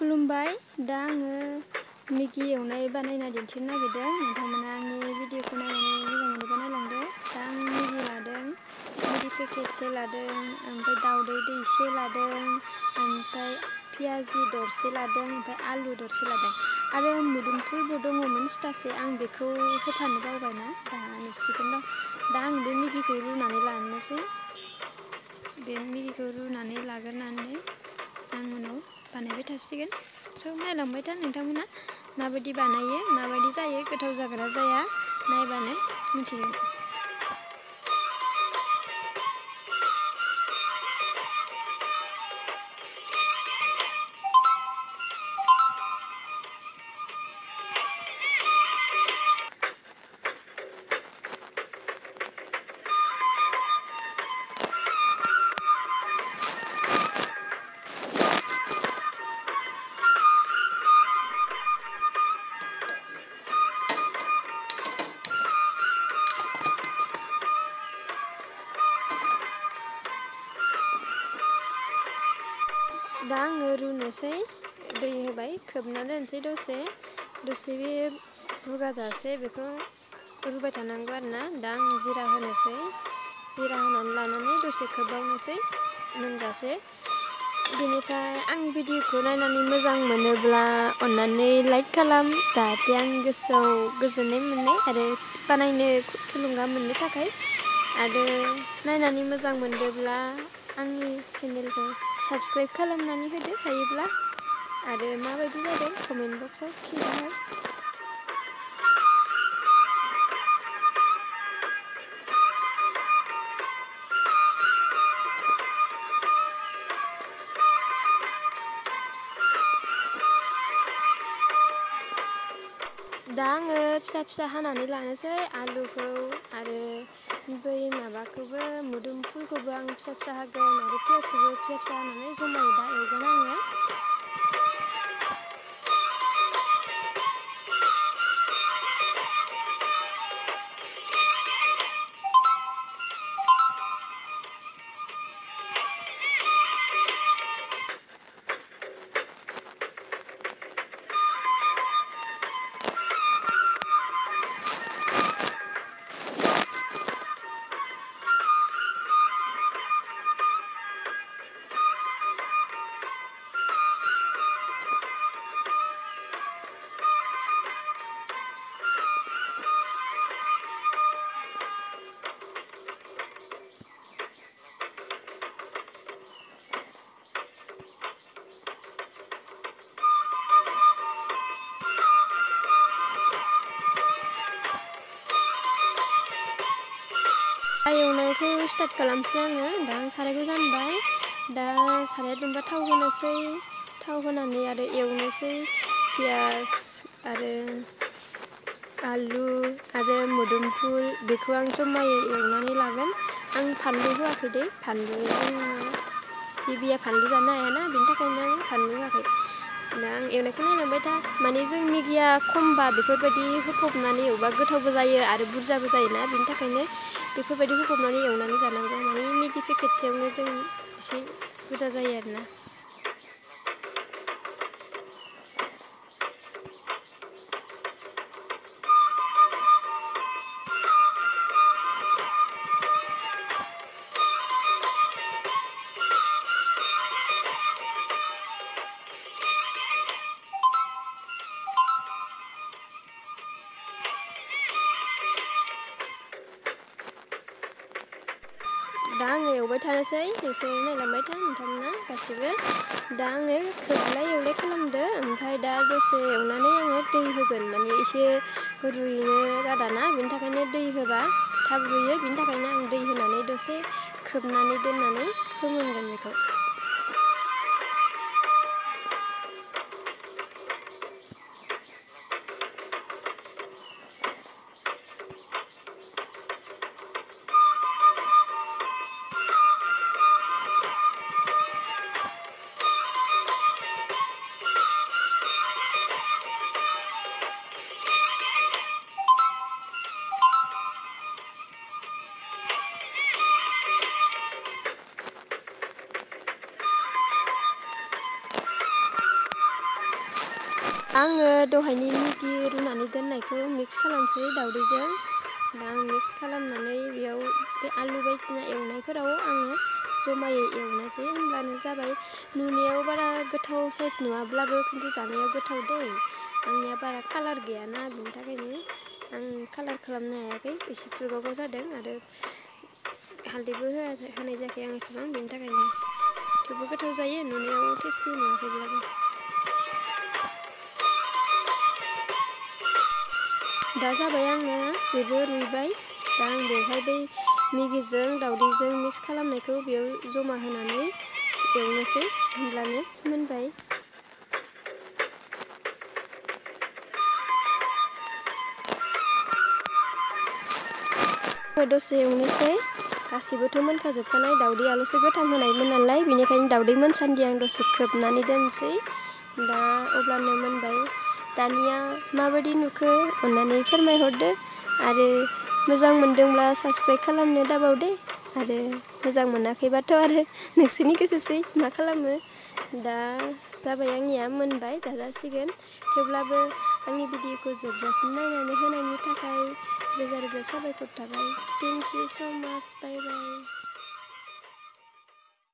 खुलुमबाय दा आङो मेगि एवनाय बानायना दिन्थिनो नागिरदों। नोंथांमोना आंनि भिडिअखौ नायनानै मोजां मोनोबा नायलांदो। दा आं मेगि लादों, मेगि पेकेटसे लादों, ओमफ्राय दाउदै दैसे लादों, ओमफ्राय पियाजि दरसे लादों, ओमफ्राय आलु दरसे लादों आरो मुदुमफुलबो दङमोन सिथासे, आं बेखौ होफानो बावबायना दा नुसिगोन र'। दा आं बे मेगिखौ रुनानै लानोसै। बे मेगिखौ रुनानै लाग्रोनानै आं उनाव बानायबाय थासिगोन। स' नायलांबाय था नोंथांमोना माबायदि बानायो, माबायदि जायो, गोथाव जागोना जाया नायबानो मिथिगोन। दा आङो रुनोसै, दै होबाय, खोबना दोनसै दसे बे बुगाजासे बेखौ रुबाय थानांगौ आरोना। दा आं जिरा होनोसै, जिरा होनानै लानानै दसे खोबबावनोसै मोनजासे। बेनिफ्राय आंनि भिडिअखौ नायनानै मोजां मोनोब्ला अन्नानै लाइक खालाम, जाहाथे आंनि गोसोआव गोजोननाय मोननाय आरो बानायनो थुलुंगा मोननो थाखाय। आरो नायनानै मोजां मोनदोंब्ला आंनि चेनेलखौ साबस्क्राइब खालामनानै होदो हायोब्ला। आरो माबायदि जादों कमेन्ट बक्सआव खिन्थाहर। दा आङो फिसा फिसा हानानै लानोसै आलुखौ आरो बै माबाखौबो मुदुमफुलखौबो आं फिसा फिसा हागोन आरो पियासखौबो फिसा फिसा हानानै जमायै दा एवगोन आङो। एवनायखौ स्टार्ट खालामसै आङो। दा आं सारायखौ जानबाय, दा साराया दुंबा थाव होनोसै, थाव होनानै आरो एवनोसै पियास आरो आलु आरो मुदुमफुल बेखौ आं जमायै एवनानै लागोन। आं फानलु होआखै दै, फानलु जोंहा बेबिया फानलु जानो हायाना, बेनि थाखायनो आं फानलु होआखै। दा आं एवनायखौ नायलांबाय था, माने जों मेगिया खमबा बेफोरबायदि होफबनानै एवबा गोथावबो जायो आरो बुरजाबो जायोना, बेनि थाखायनो बेफोरबायदि होफबनानै एवनानै जानांगौ। माने मेगि पेकेटसेयावनो जों एसे बुरजा जायो आरोना। दा आङो एवबाय थानोसै, नोंसोर नायलांबाय था नोंथांमोना गासिबो। दा आङो खोबलाय एवलाय खालामदो, ओमफ्राय दा दसे एवनानै आङो दै होगोन। माने एसे रुइनो गादाना, बेनि थाखायनो दै होबा थाब रुइयो, बेनि थाखायनो आं दै होनानै दसे खोबनानै दोननानै फोमोनगोन बेखौ। आङो दहायनि मेगि रुनानै दोननायखौ मिक्स खालामसै दावदैजों। दा आं मिक्स खालामनानै बेयाव बे आलु बायदिसिना एवनायफोराव आङो जमायै एवनोसै, होमब्लानो जाबाय। नुनायाव बारा गोथाव साइस नुवाब्लाबो खिन्थु जानायाव गोथाव दै। आंनिया बारा कालार गैयाना, बिनि थाखायनो आं कालार खालामनो हायाखै, एसे फुरगावगाव जादों आरो हालदैबो होनाय जायाखै आं एसेबां, बेनि थाखायनो। थेवबो गोथाव जायो, नुनायाव टेस्टि नुवाखैब्लाबो। दा जाबाय आंना बेबो रुइबाय। दा आं बेवहाय बै मेगिजों दावदैजों मिक्स खालामनायखौ बेयाव जमा होनानै एवनोसै, होमब्लानो मोनबाय। दसे एवनोसै, गासिबोथ' मोनखाजोबखानाय, दावदै आल'सो गोथां होनायमोन नालाय, बेनिखायनो दावदै मोनसान्दि आं दसे खोबनानै दोनसै। दा अब्लानो मोनबाय। दानिया माबायदि नुखो अन्नानै फोरमायहरदो, आरो मोजां मोनदोंब्ला साबस्क्राइब खालामनो दाबावदे, आरो मोजां मोनाखैबाथ' आरो नोंसोरनि गोसोसै मा खालामो। दा जाबाय आंनिया, मोनबाय, जाजासिगोन। थेवब्लाबो आंनि भिडिअखौ जोबजासिम नायनानै होनायनि थाखाय रोजा रोजा साबायखर थाबाय। थेंक इउ स' माच, बाय बाय।